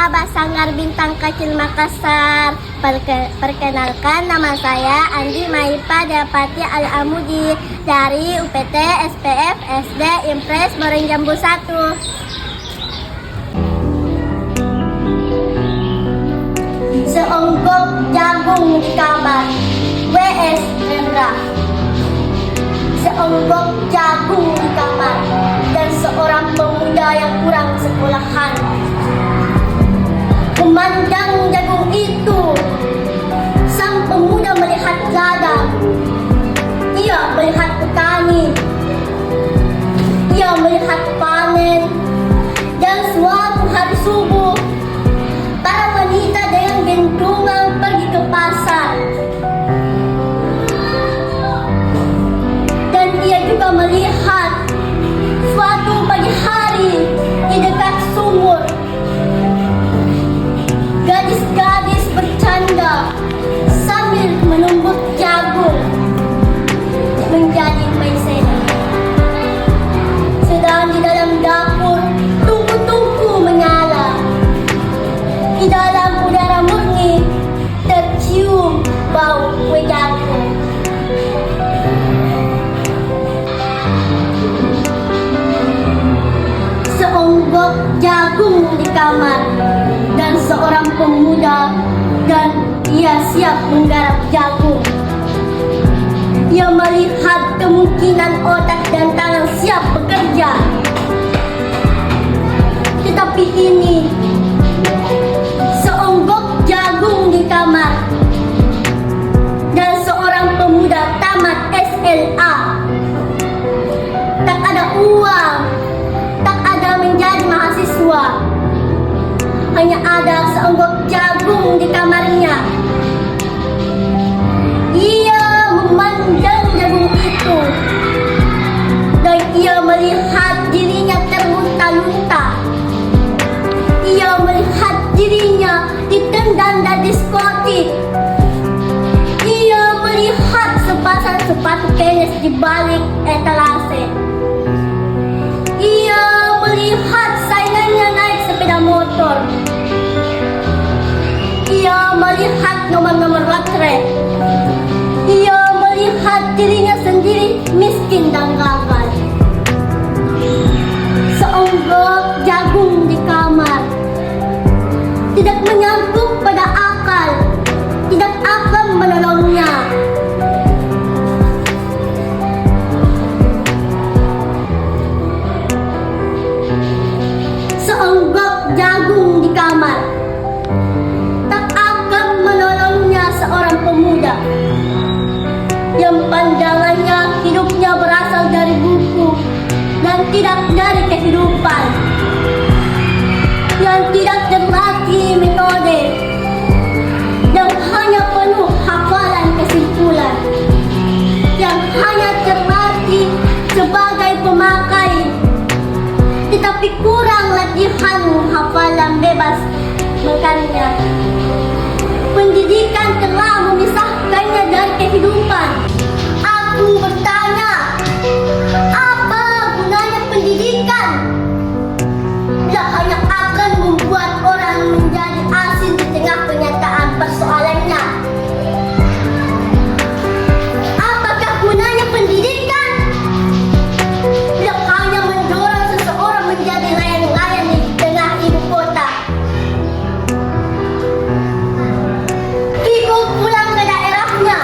sahabat Sanggar Bintang Kecil Makassar. Perkenalkan, nama saya Andi Maipa Dapati Al-Amudi dari UPT SPF SD Impres Boreng Jambu 1. Seonggok jagung di kamar, W.S. Rendra. Seonggok jagung di kamar dan seorang pemuda yang kurang sekolahan memandang jagung itu. Sang pemuda melihat ladang, ia melihat petani, ia melihat panen. Dan suatu hari subuh, para wanita dengan gendongan pergi ke pasar. Dan ia juga melihat suatu pagi hari di dekat sumur, gadis-gadis bercanda sambil menumbuk jagung menjadi maizena. Sedang di dalam dapur, tungku-tungku menyala. Di dalam udara murni tercium bau kue jagung. Seonggok jagung di kamar dan seorang pemuda, dan ia siap menggarap jagung. Ia melihat kemungkinan otak dan tangan siap bekerja. Tetapi ini seonggok jagung di kamar dan seorang pemuda tamat SLA. Tak ada uang, tak ada menjadi mahasiswa. Hanya ada seonggok jagung di kamarnya. Ia memandang jagung itu dan ia melihat dirinya terlunta-lunta. Ia melihat dirinya ditendang dan diskotik. Ia melihat sepasang sepatu tenis di balik etalase. Ia melihat saingannya naik sepeda motor. Ia melihat nomor-nomor lotre. Ia melihat dirinya sendiri miskin dan gagal. Seonggok jagung di kamar tidak menyangkut pada akal, tidak akan menolongnya. Seonggok jagung di kamar tak akan menolongnya seorang pemuda yang pandangannya hidupnya berasal dari buku dan tidak dari kehidupan, yang tidak terlatih metode, yang hanya penuh hafalan kesimpulan, yang hanya terlatih sebagai pemakai, tetapi kurang latihan hafalan bebas. Makanya pendidikan telah memisahkannya dari kehidupan. Aku bertanya, apa gunanya pendidikan? Dia hanya akan membuat orang menjadi asing di tengah penyataan persoalannya. Apakah gunanya pendidikan? Dia hanya mendorong seseorang menjadi layan-layan di tengah ibu kota. Pikul pulang ke daerahnya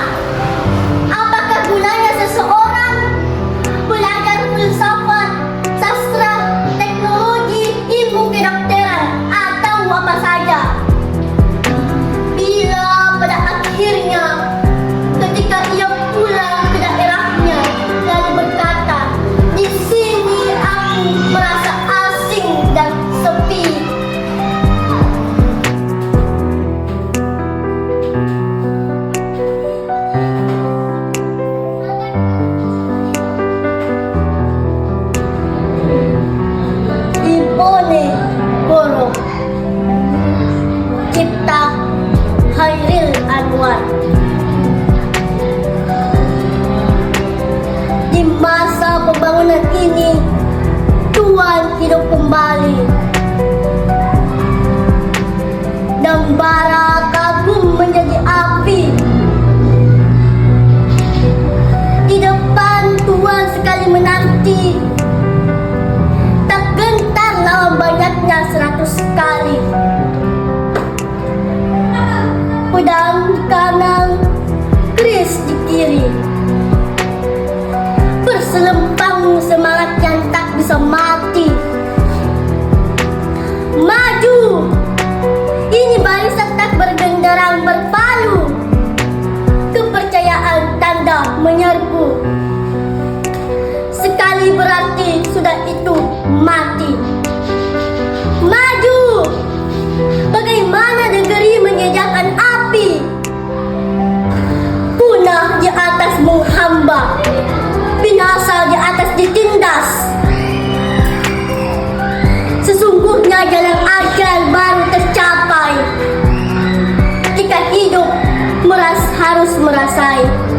negeri. Berselempang semangat yang tak bisa mati. Maju! Ini barisan tak bergenderang berpalu. Kepercayaan tanda menyerbu. Sekali berarti sudah itu mati. Maju! Bagaimana negeri menyejakan api? Punah di atas menghamba, binasa di atas ditindas. Sesungguhnya jalan ajal baru tercapai jika hidup harus merasai.